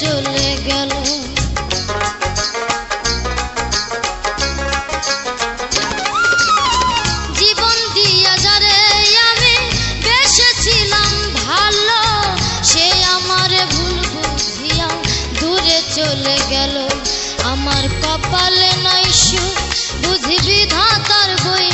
চলে গেল। জীবন দিয়া যারে আমি বেসেছিলাম ভালো, সে আমারে ভুল বুঝিয়া দূরে চলে গেল। আমার কপালে নাই সুখ, বুঝি বিধাতার বই